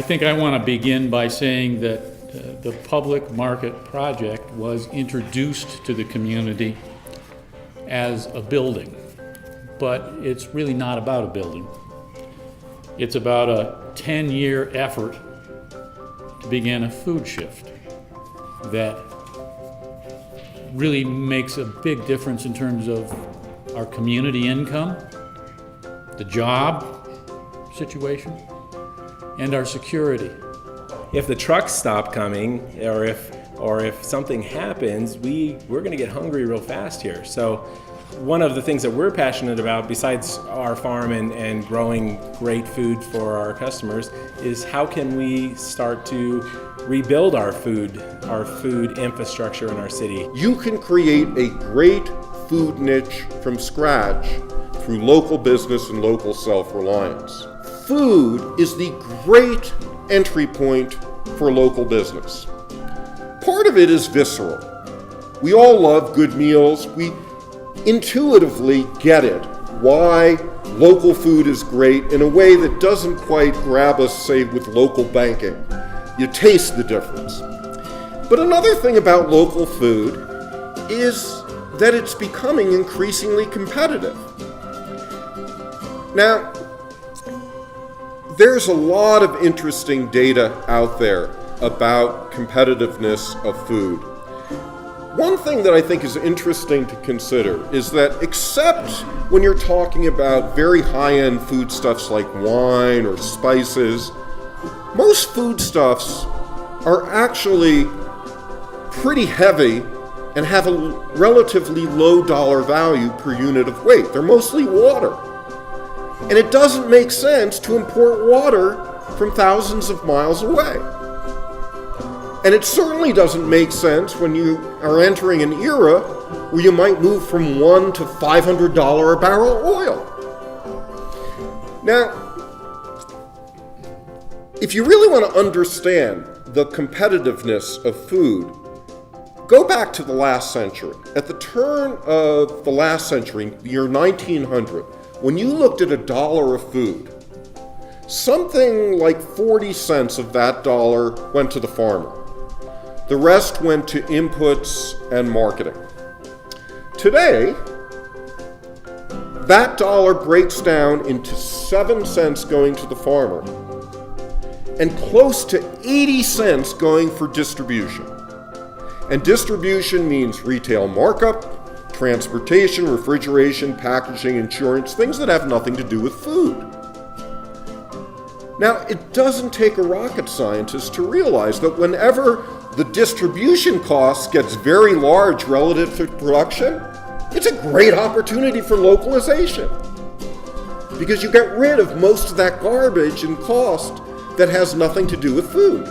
I think I want to begin by saying that the public market project was introduced to the community as a building, but it's really not about a building. It's about a 10-year effort to begin a food shift that really makes a big difference in terms of our community income, the job situation, and our security. If the trucks stop coming, or if something happens, we're going to get hungry real fast here. So one of the things that we're passionate about, besides our farm and growing great food for our customers, is how can we start to rebuild our food infrastructure in our city. You can create a great food niche from scratch through local business and local self-reliance. Food is the great entry point for local business. Part of it is visceral. We all love good meals. We intuitively get it, why local food is great in a way that doesn't quite grab us, say, with local banking. You taste the difference. But another thing about local food is that it's becoming increasingly competitive. Now, there's a lot of interesting data out there about competitiveness of food. One thing that I think is interesting to consider is that except when you're talking about very high-end foodstuffs like wine or spices, most foodstuffs are actually pretty heavy and have a relatively low dollar value per unit of weight. They're mostly water. And it doesn't make sense to import water from thousands of miles away. And it certainly doesn't make sense when you are entering an era where you might move from $1 to $500 a barrel oil. Now, if you really want to understand the competitiveness of food, go back to the last century. At the turn of the last century, the year 1900, when you looked at $1 of food, something like 40 cents of that dollar went to the farmer. The rest went to inputs and marketing. Today, that dollar breaks down into 7 cents going to the farmer and close to 80 cents going for distribution. And distribution means retail markup, transportation, refrigeration, packaging, insurance, things that have nothing to do with food. Now, it doesn't take a rocket scientist to realize that whenever the distribution cost gets very large relative to production, it's a great opportunity for localization, because you get rid of most of that garbage and cost that has nothing to do with food.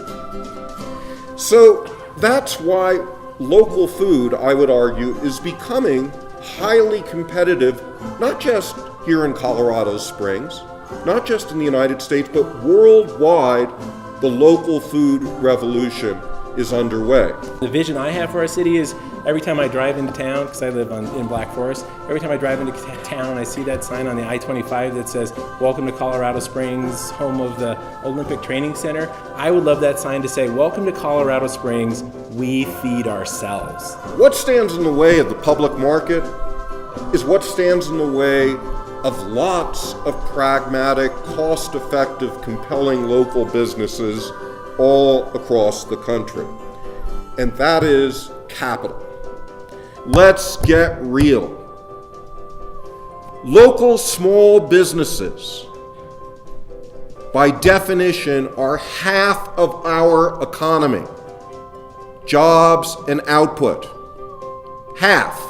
So that's why local food, I would argue, is becoming highly competitive, not just here in Colorado Springs, not just in the United States, but worldwide. The local food revolution is underway. The vision I have for our city is every time I drive into town, because I live in Black Forest, every time I drive into town, I see that sign on the I-25 that says, "Welcome to Colorado Springs, home of the Olympic Training Center." I would love that sign to say, "Welcome to Colorado Springs, we feed ourselves." What stands in the way of the public market is what stands in the way of lots of pragmatic, cost-effective, compelling local businesses all across the country. And that is capital. Let's get real. Local small businesses, by definition, are half of our economy. Jobs and output. Half.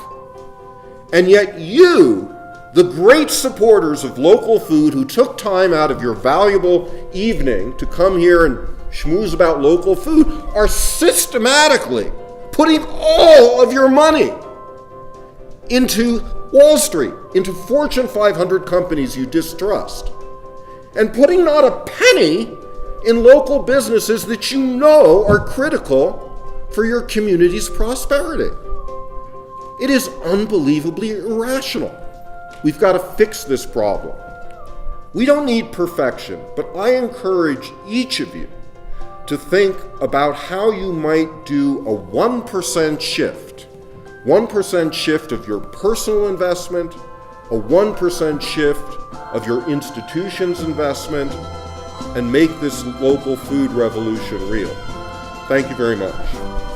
And yet you, the great supporters of local food who took time out of your valuable evening to come here and schmooze about local food, are systematically putting all of your money into Wall Street, into Fortune 500 companies you distrust, and putting not a penny in local businesses that you know are critical for your community's prosperity. It is unbelievably irrational. We've got to fix this problem. We don't need perfection, but I encourage each of you to think about how you might do a 1% shift. 1% shift of your personal investment, a 1% shift of your institution's investment, and make this local food revolution real. Thank you very much.